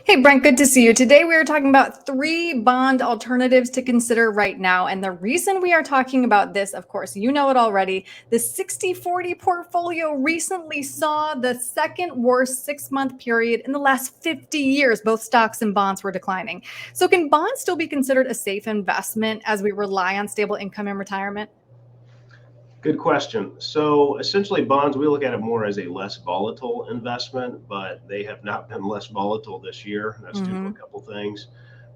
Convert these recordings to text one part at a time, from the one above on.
Hey, Brent, good to see you. Today we are talking about 3 bond alternatives to consider right now. And the reason we are talking about this, of course, you know it already. The 60/40 portfolio recently saw the second worst 6-month period in the last 50 years. Both stocks and bonds were declining. So can bonds still be considered a safe investment as we rely on stable income in retirement? Good question. So essentially, bonds, we look at it more as a less volatile investment, but they have not been less volatile this year. That's due to a couple things.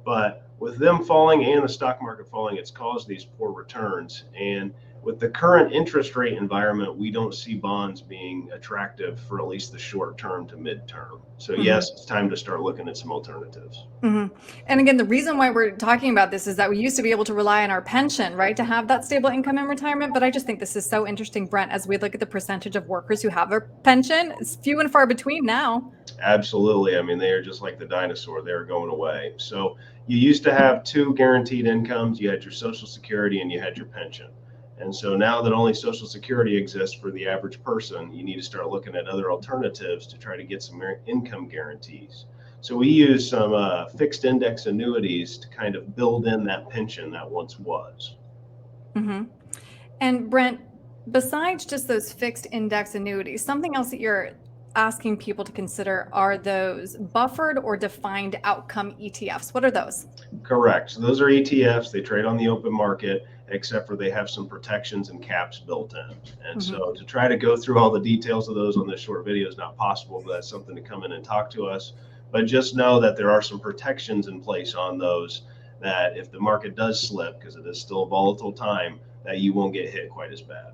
But with them falling and the stock market falling, it's caused these poor returns. And with the current interest rate environment, we don't see bonds being attractive for at least the short term to midterm. So, yes, it's time to start looking at some alternatives. And again, the reason why we're talking about this is that we used to be able to rely on our pension, right, to have that stable income in retirement. But I just think this is so interesting, Brent, as we look at the percentage of workers who have a pension. It's few and far between now. Absolutely. I mean, they are just like the dinosaur. They're going away. So you used to have two guaranteed incomes. You had your Social Security and you had your pension. And so now that only Social Security exists for the average person, you need to start looking at other alternatives to try to get some income guarantees. So we use some fixed index annuities to kind of build in that pension that once was. And Brent, besides just those fixed index annuities, something else that you're asking people to consider are those buffered or defined outcome ETFs. What are those? Correct. So those are ETFs. They trade on the open market, except for they have some protections and caps built in. And so to try to go through all the details of those on this short video is not possible, but that's something to come in and talk to us. But just know that there are some protections in place on those that if the market does slip, because it is still a volatile time, that you won't get hit quite as bad.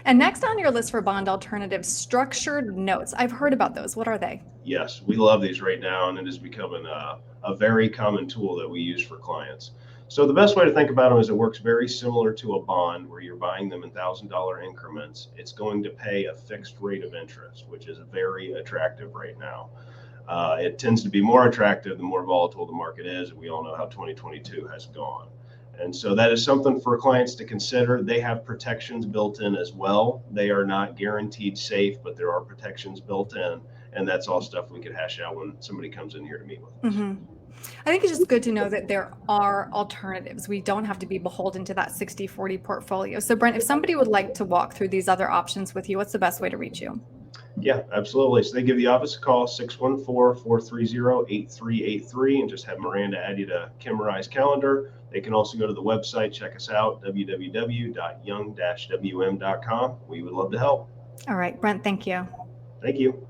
And next on your list for bond alternatives, structured notes. I've heard about those. What are they? Yes, we love these right now, and it is becoming a very common tool that we use for clients. So the best way to think about them is it works very similar to a bond where you're buying them in $1,000 increments. It's going to pay a fixed rate of interest, which is very attractive right now. It tends to be more attractive the more volatile the market is. We all know how 2022 has gone. And so that is something for clients to consider. They have protections built in as well. They are not guaranteed safe, but there are protections built in. And that's all stuff we could hash out when somebody comes in here to meet with us. I think it's just good to know that there are alternatives. We don't have to be beholden to that 60/40 portfolio. So Brent, if somebody would like to walk through these other options with you, what's the best way to reach you? Yeah, absolutely. So they give the office a call, 614-430-8383, and just have Miranda add you to Kimmerai's calendar. They can also go to the website, check us out, www.young-wm.com. We would love to help. All right, Brent, thank you. Thank you.